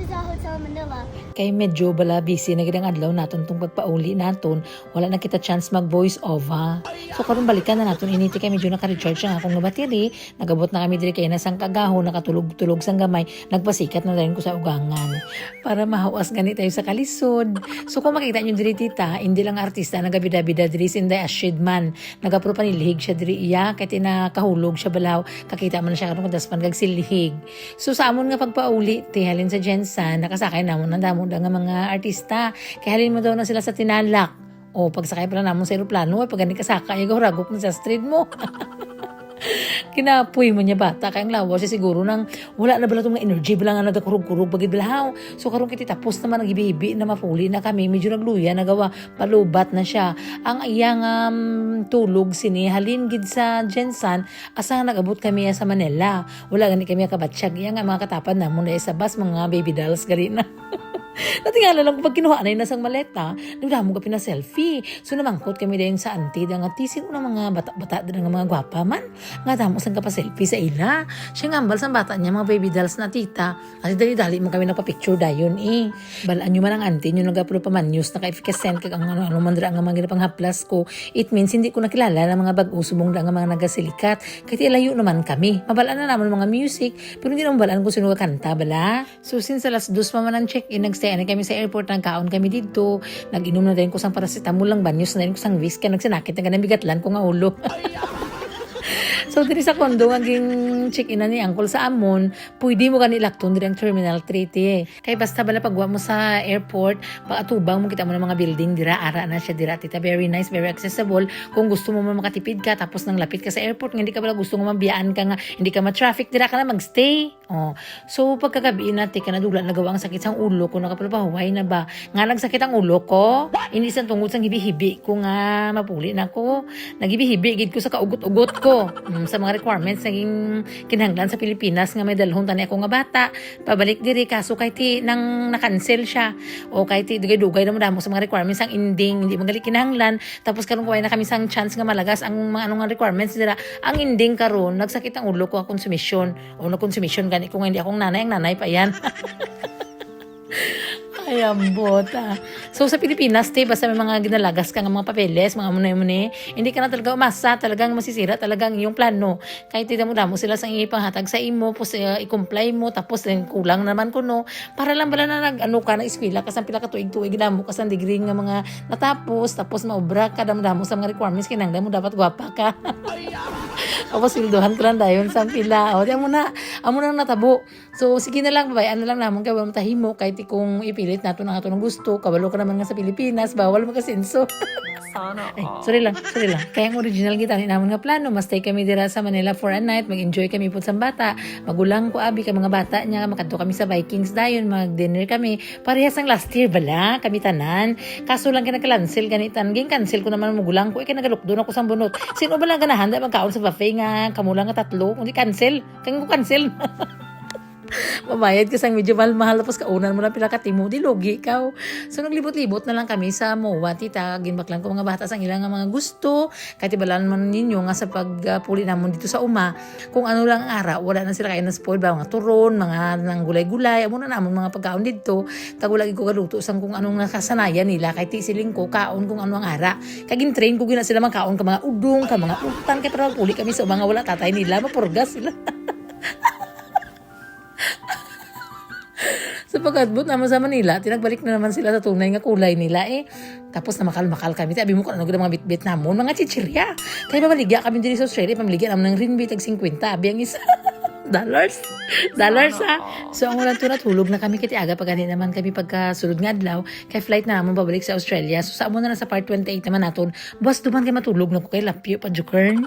to the Hotel Manila. Kay medyo bala busy na gidang adlaw naton tong pagpauli naton, wala na kita chance mag voice over. So karon balikan na naton initi kay medyo naka-recharge ang akong battery, nagabot na kami diri kay nasang kagaho, nakatulog-tulog sang gamay, nagpasikat na rin ko sa ugangan para mahawas gani tayo sa kalisod. So kung makita niyo diri tita, hindi lang artista nagabida-bida diri sinday ashid man, nagapro pa nilihig siya diri iya kay tinakahulog siya balaw, kakita man siya karon daspan kag silihig. So sa amon nga pagpauli tihalin sa Jensen, nakasakay namon ng damo nga mga artista. Kaya halin mo daw na sila sa tinalak. O pagsakay pala namon sa aeroplano, ay pag gani kasakay, ragok na sa street mo. Kinapoy mo niya bata kayang lawa siya siguro nang wala na bala itong mga energy bala nga nagakurug-kurug bagid balahaw. So karon kiti tapos naman ang ibihibi na mapuli na kami, medyo nagluya nagawa palubat na siya. Ang iyang tulog sini halin gid sa Jensen asa nagabot kami sa Manila. Wala gani kami kabatsyag iya nga mga katapad namon na sa bus mga baby dolls gali na. Natingala lang pag kinuha na nasang maleta, nagdamo ka pina-selfie. So namangkot kami din sa auntie, nga tisin ko ng mga bata-bata din ng mga gwapa man. Nga damo sang ka pa-selfie sa ila. Siya ngambal sa bata niya, mga baby dolls na tita. Kasi dali-dali mo kami nagpa-picture dayon eh. Balaan nyo man ang auntie nyo, nag-upload pa man news, naka-efficient kag ang ano mandra ang mga ginapang haplas ko. It means hindi ko nakilala ng mga bag-usubong ang mga nagasilikat. Kaya layo naman kami. Mabalaan na naman mga music, pero hindi naman balaan kung sino kanta bala. So since alas 2 pa man ang check-in, stay na kami sa airport, nagkaon kami dito, nag-inom na din ko sang paracetamol lang banyos na din ko sang whiskey, nagsinakit na ganang bigatlan ko nga ulo. So diri sa kondo ang check-in na ni Uncle sa amon, pwede mo kanilakton diri ang Terminal 3 eh. Kay basta bala pagwa mo sa airport, paatubang mo kita mo ng mga building dira ara na siya dira tita, very nice, very accessible. Kung gusto mo makatipid ka tapos nang lapit ka sa airport, hindi ka bala gusto mo mabiyaan ka nga, hindi ka ma-traffic dira ka na magstay. Oh. So pagkagabi na tika na dula nagawa ang sakit sang ulo ko, nakapalupahuway na ba? Nga nagsakit ang ulo ko. Hindi sa tungod sang hibi-hibi ko nga mapuli na ko. Naghibi-hibi gid ko sa kaugot-ugot ko. Sa mga requirements naging kinahanglan sa Pilipinas nga may dalhon tani ako nga bata pabalik diri kaso kay ti nang na-cancel siya o kay ti dugay-dugay na mo damo sa mga requirements ang ending hindi magali kinahanglan tapos karon kuway na kami sang chance nga malagas ang mga anong requirements dira ang ending karon nagsakit ang ulo ko konsumisyon o na konsumisyon gani kung hindi akong nanay ang nanay pa yan. Ay, ambot So sa Pilipinas, basta may mga ginalagas ka ng mga papeles, mga muna-muna, hindi ka na talaga umasa, talagang masisira talagang iyong plano. Kahit tita mo damo sila sa ipanghatag sa imo, i-comply mo, tapos kulang naman kuno. Para lang bala na nag-ano ka na eskwela, kasang pila ka tuig-tuig damo, kasang degree nga mga natapos, tapos maobra ka, damo sa mga requirements, kinanglan mo dapat gwapa ka. Ako silduhan ko lang dayon sa pila. O, di amo na natabo. So, sige na lang, babayaan na lang namon kay wala matahimo kahit kung ipilit nato na ato ng gusto. Kabalo ka naman nga sa Pilipinas, bawal magasinso. Sana. Ay, sorry lang. Kaya ang original kita ni namon nga plano, mas stay kami dira sa Manila for a night, mag-enjoy kami pud sa bata. Magulang ko abi ka mga bata niya, makadto kami sa Vikings dayon, mag-dinner kami. Parehas ang last year bala, kami tanan. Kaso lang kinaka-cancel ganitan. Ging-cancel ko naman magulang ko, kay nagalukdo ako sa bunot. Sino ba lang ganahan da magkaon sa buffet nga kamulang nga tatlo, kundi cancel. Kaya ko cancel. Mabayad ka sang medyo mahal tapos kaunan mo na pila ka timo di logi ikaw. So naglibot-libot na lang kami sa MOA tita, ginbaklan ko mga bata sang ilang mga gusto kahit ibalan man ninyo nga sa pagpuli namon dito sa uma kung ano lang ang ara, wala na sila kaya na spoil ba mga turon, mga nang gulay-gulay amo na namon mga pagkaon dito tagulagi ko galuto sang kung anong nakasanayan nila kay ti siling ko kaon kung ano ang ara kay gin-train ko gina sila magkaon ka mga udong ka mga utan kay para puli kami sa mga wala tatay nila mapurgas sila. So pag-adbot naman sa Manila, tinagbalik na naman sila sa tunay nga kulay nila eh. Tapos na makal-makal kami. Sabi mo kung ano mga bit-bit namon, mga chichirya. Kaya maligya kami dito sa Australia, pamaligyan naman ng rinbit, tag 50, abi ang isa. dollars ha. So ang ulan to natulog na kami kiti aga pagani naman kami pagkasulod nga adlaw kay flight na naman babalik sa Australia. So sa amo na sa part 28 naman naton, bus duman kay matulog na ko kay lapyo pa jukern.